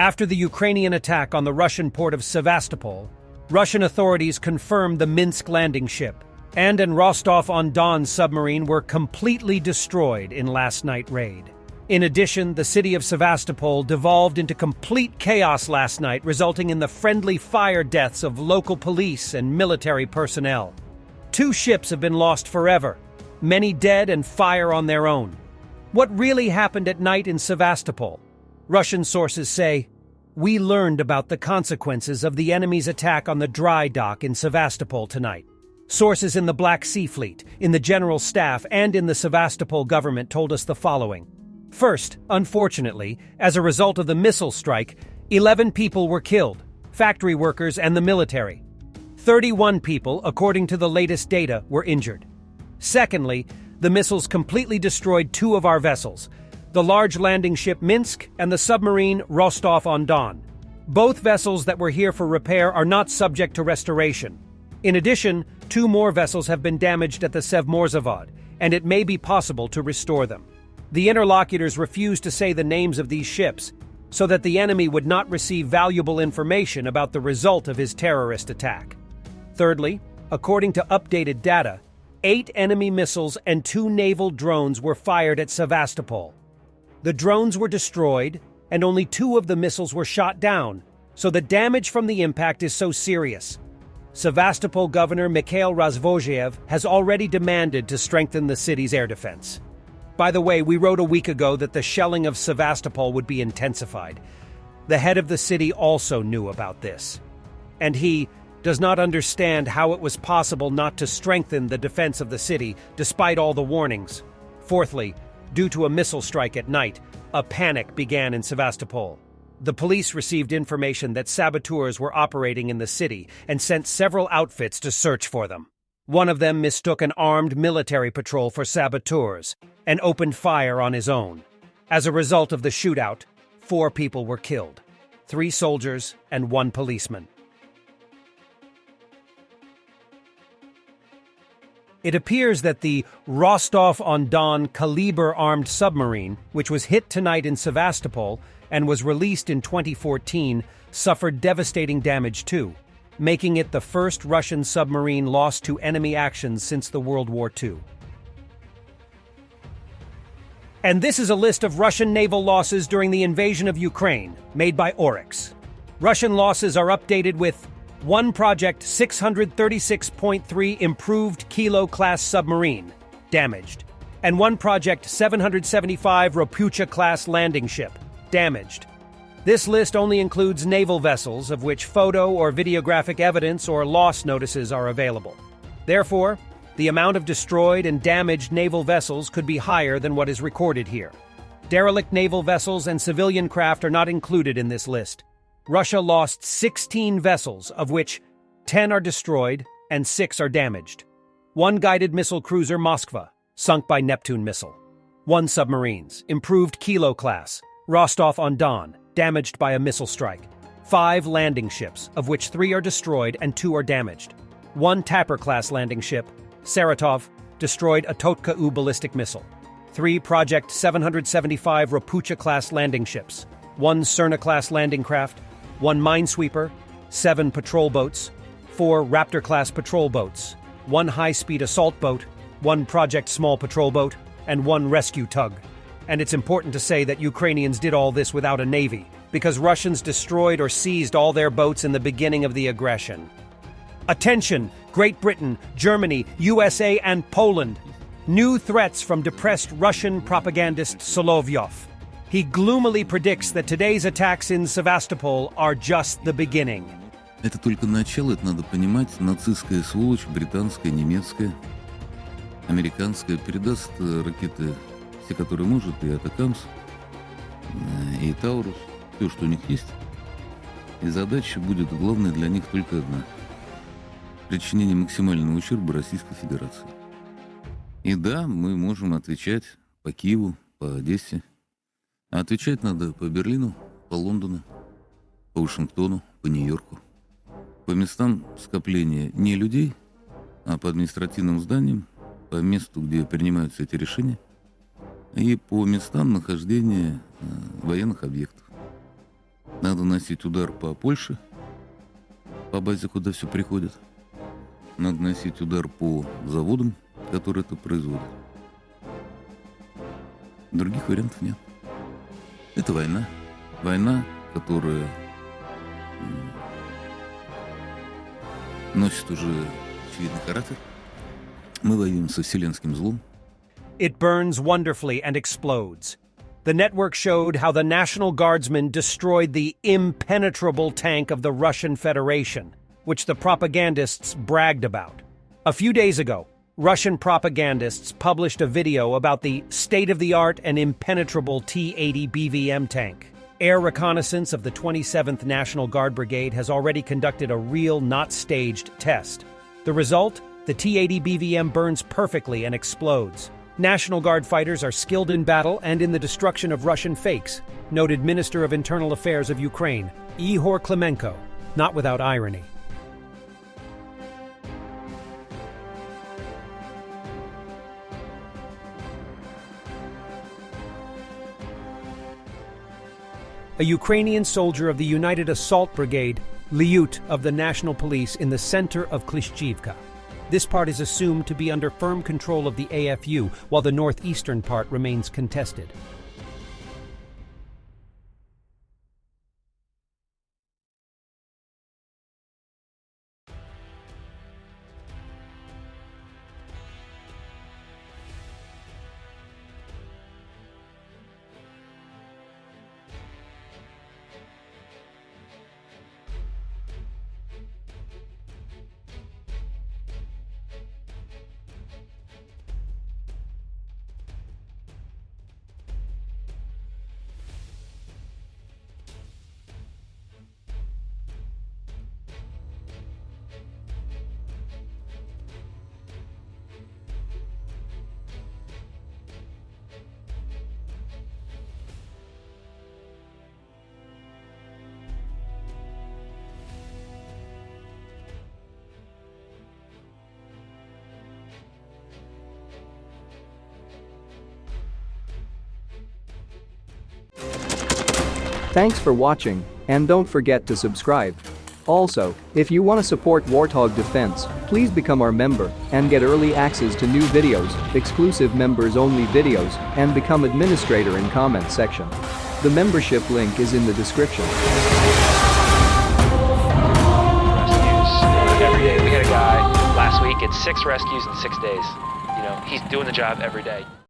After the Ukrainian attack on the Russian port of Sevastopol, Russian authorities confirmed the Minsk landing ship and Rostov-on-Don submarine were completely destroyed in last night's raid. In addition, the city of Sevastopol devolved into complete chaos last night, resulting in the friendly fire deaths of local police and military personnel. 2 ships have been lost forever, many dead and fire on their own. What really happened at night in Sevastopol? Russian sources say, "We learned about the consequences of the enemy's attack on the dry dock in Sevastopol tonight." Sources in the Black Sea Fleet, in the General Staff, and in the Sevastopol government told us the following. First, unfortunately, as a result of the missile strike, 11 people were killed, factory workers and the military. 31 people, according to the latest data, were injured. Secondly, the missiles completely destroyed 2 of our vessels, the large landing ship Minsk and the submarine Rostov-on-Don. Both vessels that were here for repair are not subject to restoration. In addition, 2 more vessels have been damaged at the Sevastopol, and it may be possible to restore them. The interlocutors refused to say the names of these ships, so that the enemy would not receive valuable information about the result of his terrorist attack. Thirdly, according to updated data, 8 enemy missiles and 2 naval drones were fired at Sevastopol. The drones were destroyed, and only 2 of the missiles were shot down, so the damage from the impact is so serious. Sevastopol Governor Mikhail Razvozhiev has already demanded to strengthen the city's air defense. By the way, we wrote a week ago that the shelling of Sevastopol would be intensified. The head of the city also knew about this. And he does not understand how it was possible not to strengthen the defense of the city despite all the warnings. Fourthly, due to a missile strike at night, a panic began in Sevastopol. The police received information that saboteurs were operating in the city and sent several outfits to search for them. One of them mistook an armed military patrol for saboteurs and opened fire on his own. As a result of the shootout, 4 people were killed, 3 soldiers and 1 policeman. It appears that the Rostov-on-Don Kaliber-armed submarine, which was hit tonight in Sevastopol and was released in 2014, suffered devastating damage too, making it the first Russian submarine lost to enemy actions since the World War II. And this is a list of Russian naval losses during the invasion of Ukraine, made by Oryx. Russian losses are updated with 1 Project 636.3 Improved Kilo-class submarine, damaged, and 1 Project 775 Ropucha-class landing ship, damaged. This list only includes naval vessels of which photo or videographic evidence or loss notices are available. Therefore, the amount of destroyed and damaged naval vessels could be higher than what is recorded here. Derelict naval vessels and civilian craft are not included in this list. Russia lost 16 vessels, of which 10 are destroyed and 6 are damaged. 1 guided missile cruiser Moskva, sunk by Neptune missile. 1 submarines, improved Kilo class, Rostov-on-Don, damaged by a missile strike. 5 landing ships, of which 3 are destroyed and 2 are damaged. 1 Tapper-class landing ship, Saratov, destroyed a Totka-U ballistic missile. 3 Project 775 Ropucha-class landing ships. 1 Cerna-class landing craft, 1 minesweeper, 7 patrol boats, 4 Raptor-class patrol boats, 1 high-speed assault boat, 1 Project small patrol boat, and 1 rescue tug. And it's important to say that Ukrainians did all this without a navy, because Russians destroyed or seized all their boats in the beginning of the aggression. Attention! Great Britain, Germany, USA, and Poland. New threats from depressed Russian propagandist Solovyov. He gloomily predicts that today's attacks in Sevastopol are just the beginning. Это только начало, это надо понимать. Нацистская сволочь, британская, немецкая, американская передаст ракеты, все, которые может, и Атакамс, и Таурус, все, что у них есть. И задача будет главная для них только одна. Причинение максимального ущерба Российской Федерации. И да, мы можем отвечать по Киеву, по Одессе. А отвечать надо по Берлину, по Лондону, по Вашингтону, по Нью-Йорку. По местам скопления не людей, а по административным зданиям, по месту, где принимаются эти решения, и по местам нахождения военных объектов. Надо наносить удар по Польше, по базе, куда все приходит. Надо наносить удар по заводам, которые это производят. Других вариантов нет. Это война. Война, которая носит уже очевидный характер. Мы воюем со вселенским злом. It burns wonderfully and explodes. The network showed how the National Guardsmen destroyed the impenetrable tank of the Russian Federation, which the propagandists bragged about. A few days ago, Russian propagandists published a video about the state-of-the-art and impenetrable T-80 BVM tank. Air reconnaissance of the 27th National Guard Brigade has already conducted a real, not staged test. The result? The T-80 BVM burns perfectly and explodes. National Guard fighters are skilled in battle and in the destruction of Russian fakes, noted Minister of Internal Affairs of Ukraine, Ihor Klimenko, not without irony. A Ukrainian soldier of the United Assault Brigade, Lyut of the National Police in the center of Klishchivka. This part is assumed to be under firm control of the AFU, while the northeastern part remains contested. Thanks for watching, and don't forget to subscribe. Also, if you want to support Warthog Defense, please become our member and get early access to new videos, exclusive members-only videos, and become administrator in comment section. The membership link is in the description. Rescues every day. We had a guy last week, it's 6 rescues in 6 days. You know, he's doing the job every day.